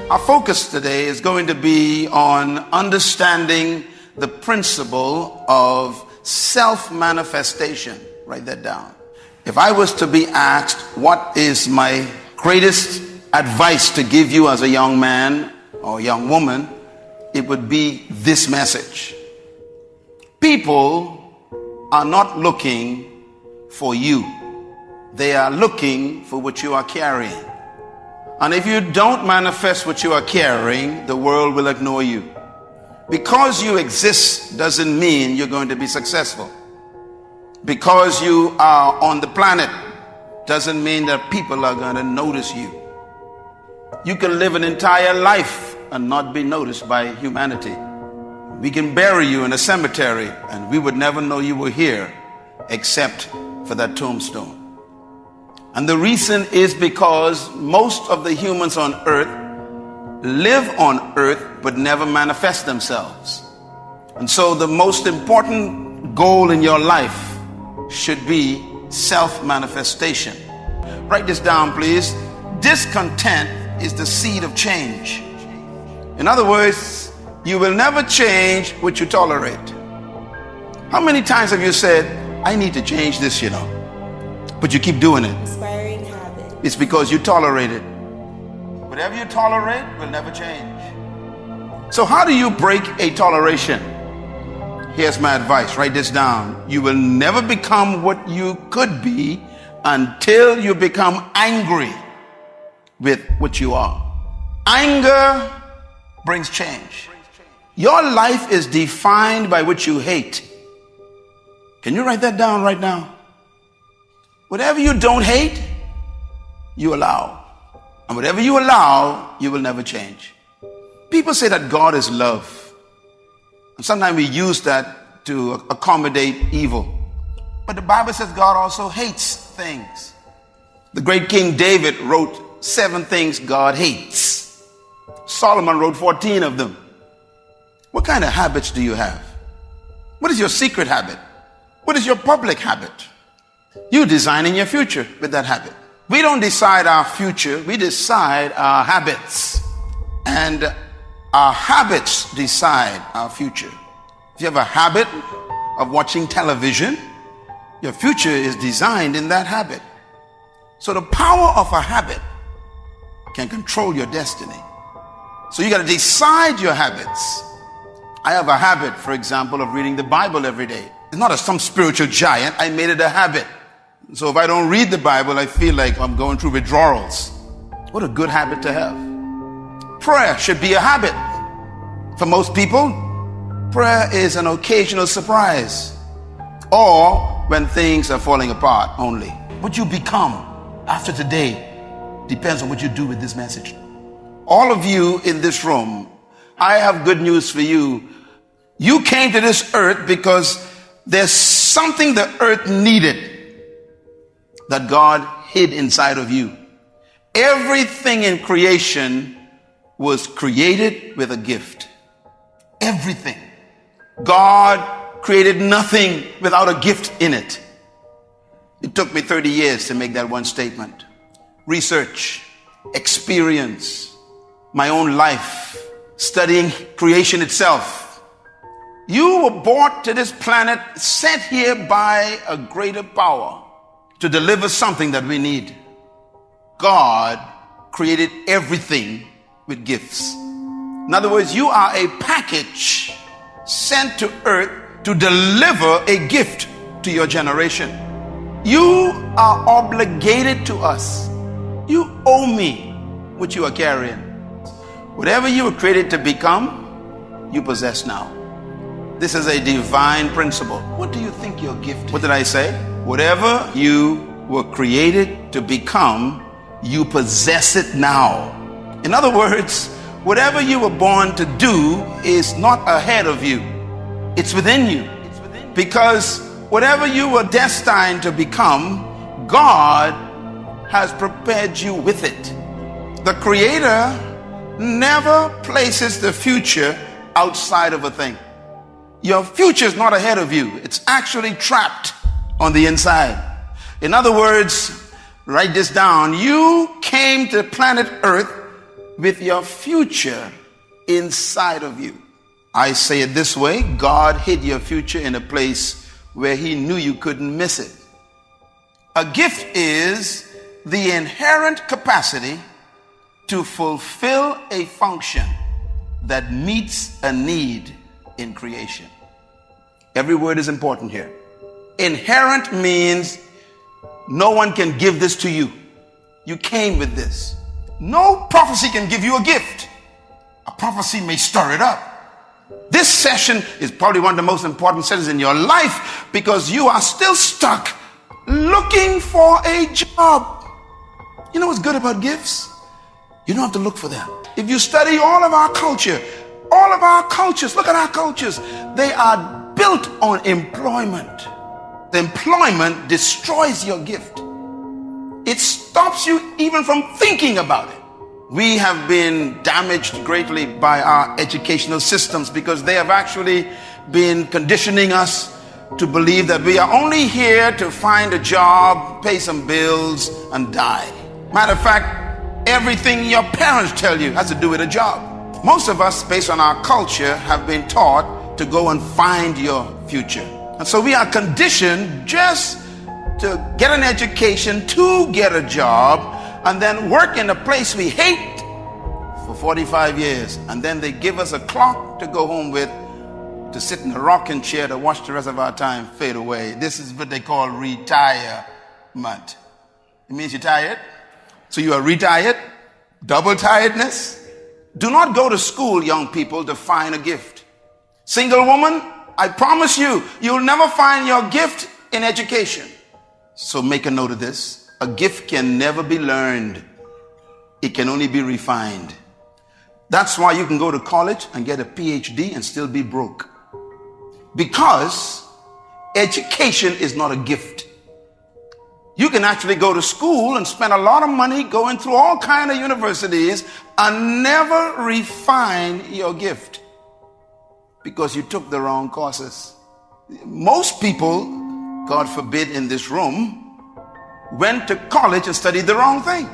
Our focus today is going to be on understanding the principle of self-manifestation. Write that down. If I was to be asked what is my greatest advice to give you as a young man or young woman, it would be this message. People are not looking for you. They are looking for what you are carrying. And if you don't manifest what you are carrying, the world will ignore you. Because you exist doesn't mean you're going to be successful. Because you are on the planet doesn't mean that people are going to notice you. You can live an entire life and not be noticed by humanity. We can bury you in a cemetery and we would never know you were here except for that tombstone. And the reason is because most of the humans on earth live on earth but never manifest themselves. And so the most important goal in your life should be self-manifestation. Write this down, please. Discontent is the seed of change. In other words, you will never change what you tolerate. How many times have you said, I need to change this, but you keep doing it? Inspiring habit. It's because you tolerate it. Whatever you tolerate will never change. So how do you break a toleration? Here's my advice. Write this down. You will never become what you could be until you become angry with what you are. Anger brings change. Your life is defined by what you hate. Can you write that down right now? Whatever you don't hate, you allow. And whatever you allow, you will never change. People say that God is love. And sometimes we use that to accommodate evil. But the Bible says God also hates things. The great King David wrote 7 things God hates. Solomon wrote 14 of them. What kind of habits do you have? What is your secret habit? What is your public habit? You're designing your future with that habit. We don't decide our future, we decide our habits. And our habits decide our future. If you have a habit of watching television, your future is designed in that habit. So the power of a habit can control your destiny. So you got to decide your habits. I have a habit, for example, of reading the Bible every day. It's not some spiritual giant. I made it a habit. So if I don't read the Bible, I feel like I'm going through withdrawals. What a good habit to have. Prayer should be a habit. For most people, prayer is an occasional surprise, or when things are falling apart only. What you become after today depends on what you do with this message. All of you in this room, I have good news for you. You came to this earth because there's something the earth needed that God hid inside of you. Everything in creation was created with a gift. Everything. God created nothing without a gift in it. It took me 30 years to make that one statement. Research, experience, my own life, studying creation itself. You were brought to this planet, sent here by a greater power to deliver something that we need. God created everything with gifts. In other words, you are a package sent to earth to deliver a gift to your generation. You are obligated to us. You owe me what you are carrying. Whatever you were created to become, you possess now. This is a divine principle. What do you think your gift is? What did I say? Whatever you were created to become, you possess it now. In other words, whatever you were born to do is not ahead of you. It's within you. Because whatever you were destined to become, God has prepared you with it. The Creator never places the future outside of a thing. Your future is not ahead of you. It's actually trapped on the inside. In other words, write this down. You came to planet Earth with your future inside of you. I say it this way: God hid your future in a place where he knew you couldn't miss it. A gift is the inherent capacity to fulfill a function that meets a need in creation. Every word is important here. Inherent means no one can give this to you. You came with this. No prophecy can give you a gift. A prophecy may stir it up. This session is probably one of the most important sessions in your life because you are still stuck looking for a job. You know what's good about gifts? You don't have to look for them. If you study all of our culture, all of our cultures, look at our cultures, they are built on employment. The employment destroys your gift. It stops you even from thinking about it. We have been damaged greatly by our educational systems because they have actually been conditioning us to believe that we are only here to find a job, pay some bills, and die. Matter of fact, everything your parents tell you has to do with a job. Most of us, based on our culture, have been taught to go and find your future. And so we are conditioned just to get an education, to get a job, and then work in a place we hate for 45 years. And then they give us a clock to go home with, to sit in a rocking chair to watch the rest of our time fade away. This is what they call retirement. It means you're tired. So you are retired, double tiredness. Do not go to school, young people, to find a gift. Single woman, I promise you, you'll never find your gift in education. So make a note of this. A gift can never be learned. It can only be refined. That's why you can go to college and get a PhD and still be broke. Because education is not a gift. You can actually go to school and spend a lot of money going through all kinds of universities and never refine your gift because you took the wrong courses. Most people, God forbid, in this room went to college and studied the wrong thing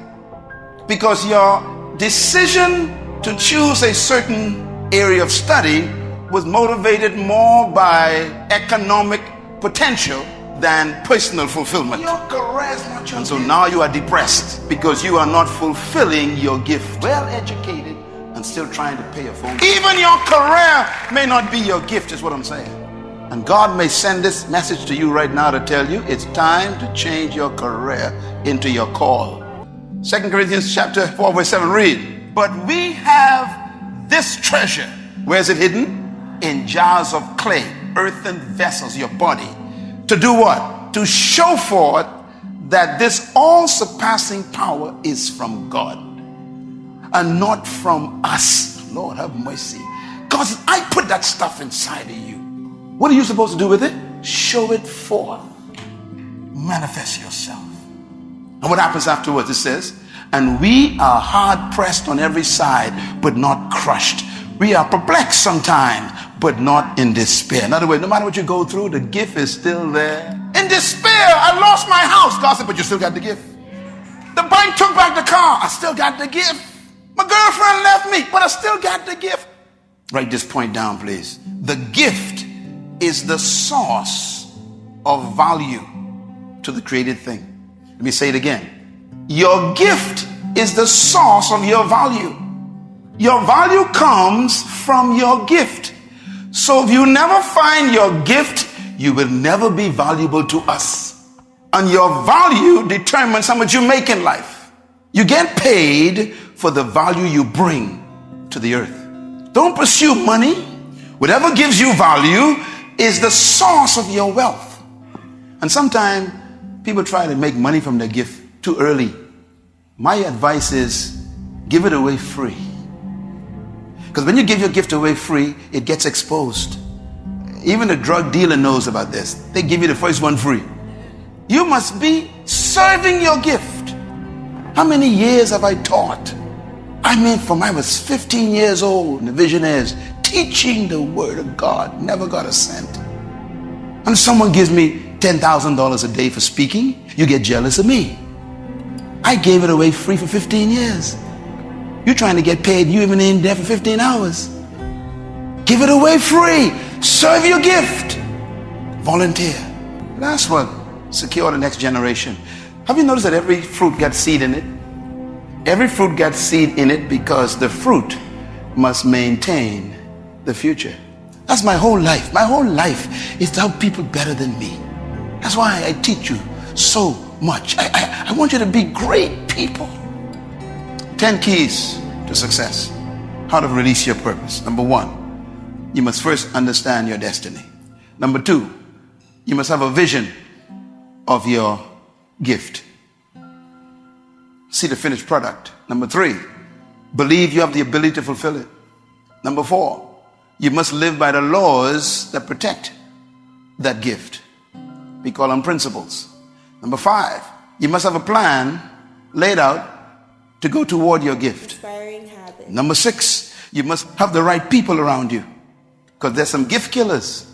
because your decision to choose a certain area of study was motivated more by economic potential than personal fulfillment. Your career is not your and so gift. Now you are depressed because you are not fulfilling your gift. Well educated and still trying to pay a phone. Even your career may not be your gift, is what I'm saying. And God may send this message to you right now to tell you it's time to change your career into your call. 2 Corinthians chapter 4 verse 7, read. But we have this treasure. Where is it hidden? In jars of clay, earthen vessels, your body. To do what? To show forth that this all-surpassing power is from God and not from us. Lord have mercy. God says, I put that stuff inside of you. What are you supposed to do with it? Show it forth. Manifest yourself. And what happens afterwards? It says, and we are hard pressed on every side, but not crushed. We are perplexed sometimes, but not in despair. In other words, no matter what you go through, the gift is still there. In despair, I lost my house. God said, but you still got the gift. The bank took back the car. I still got the gift. My girlfriend left me, but I still got the gift. Write this point down, please. The gift is the source of value to the created thing. Let me say it again. Your gift is the source of your value. Your value comes from your gift. So if you never find your gift, you will never be valuable to us. And your value determines how much you make in life. You get paid for the value you bring to the earth. Don't pursue money. Whatever gives you value is the source of your wealth. And sometimes people try to make money from their gift too early. My advice is give it away free. Because when you give your gift away free, it gets exposed. Even a drug dealer knows about this. They give you the first one free. You must be serving your gift. How many years have I taught? I mean, from I was 15 years old, and the vision is teaching the word of God. Never got a cent. And someone gives me $10,000 a day for speaking, you get jealous of me. I gave it away free for 15 years. You're trying to get paid. You even ain't there for 15 hours. Give it away free. Serve your gift. Volunteer. Last one, secure the next generation. Have you noticed that every fruit gets seed in it? Every fruit gets seed in it because the fruit must maintain the future. That's my whole life. My whole life is to help people better than me. That's why I teach you so much. I want you to be great people. 10 keys to success. How to release your purpose. Number 1, you must first understand your destiny. Number 2, you must have a vision of your gift. See the finished product. Number 3, believe you have the ability to fulfill it. Number 4, you must live by the laws that protect that gift. We call them principles. Number 5, you must have a plan laid out to go toward your gift. Inspiring habits. Number 6, you must have the right people around you. Because there's some gift killers.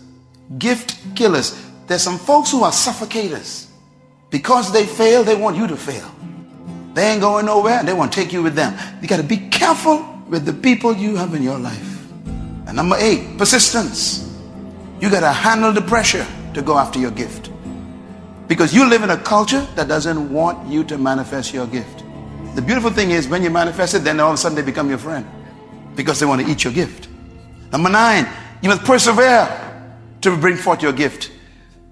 Gift killers. There's some folks who are suffocators. Because they fail, they want you to fail. They ain't going nowhere and they want to take you with them. You got to be careful with the people you have in your life. And number 8, persistence. You got to handle the pressure to go after your gift. Because you live in a culture that doesn't want you to manifest your gift. The beautiful thing is when you manifest it, then all of a sudden they become your friend. Because they want to eat your gift. Number 9, you must persevere to bring forth your gift.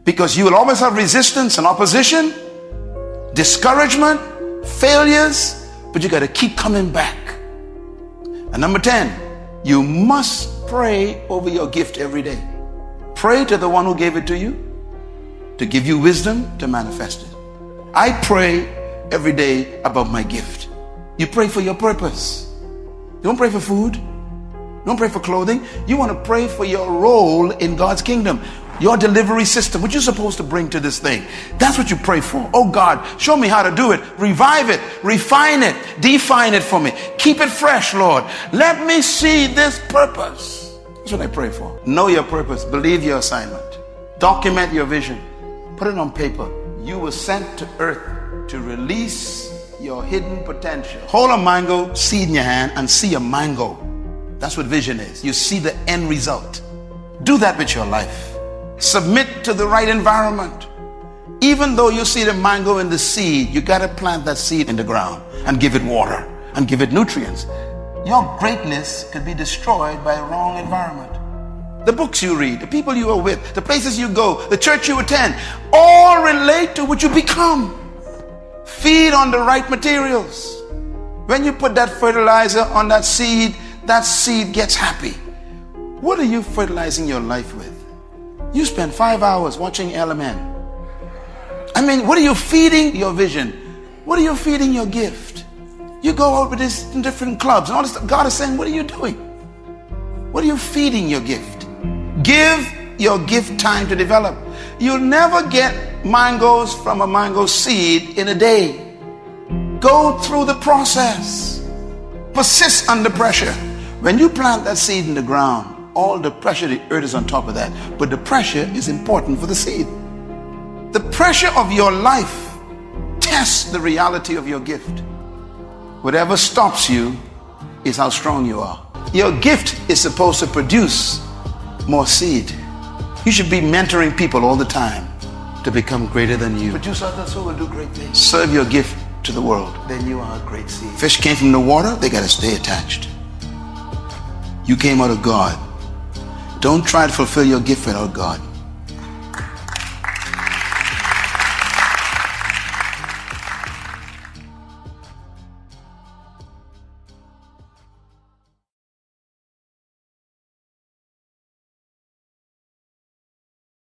Because you will always have resistance and opposition, discouragement, failures, but you got to keep coming back. And number 10, you must pray over your gift every day. Pray to the one who gave it to you to give you wisdom to manifest it. I pray every day about my gift. You pray for your purpose. You don't pray for food. You don't pray for clothing. You want to pray for your role in God's kingdom. Your delivery system, what you're supposed to bring to this thing. That's what you pray for. Oh God, show me how to do it. Revive it. Refine it. Define it for me. Keep it fresh, Lord. Let me see this purpose. That's what I pray for. Know your purpose. Believe your assignment. Document your vision. Put it on paper. You were sent to earth to release your hidden potential. Hold a mango seed in your hand and see a mango. That's what vision is. You see the end result. Do that with your life. Submit to the right environment. Even though you see the mango in the seed, you got to plant that seed in the ground and give it water and give it nutrients. Your greatness could be destroyed by a wrong environment. The books you read, the people you are with, the places you go, the church you attend, all relate to what you become. Feed on the right materials. When you put that fertilizer on that seed gets happy. What are you fertilizing your life with? You spend 5 hours watching LMN. I mean, what are you feeding your vision? What are you feeding your gift? You go out with this in different clubs and all this stuff. God is saying, what are you doing? What are you feeding your gift? Give your gift time to develop. You'll never get mangoes from a mango seed in a day. Go through the process. Persist under pressure. When you plant that seed in the ground, all the pressure, the earth is on top of that. But the pressure is important for the seed. The pressure of your life tests the reality of your gift. Whatever stops you is how strong you are. Your gift is supposed to produce more seed. You should be mentoring people all the time to become greater than you. Produce others who will do great things. Serve your gift to the world. Then you are a great seed. Fish came from the water, they got to stay attached. You came out of God. Don't try to fulfill your gift without God.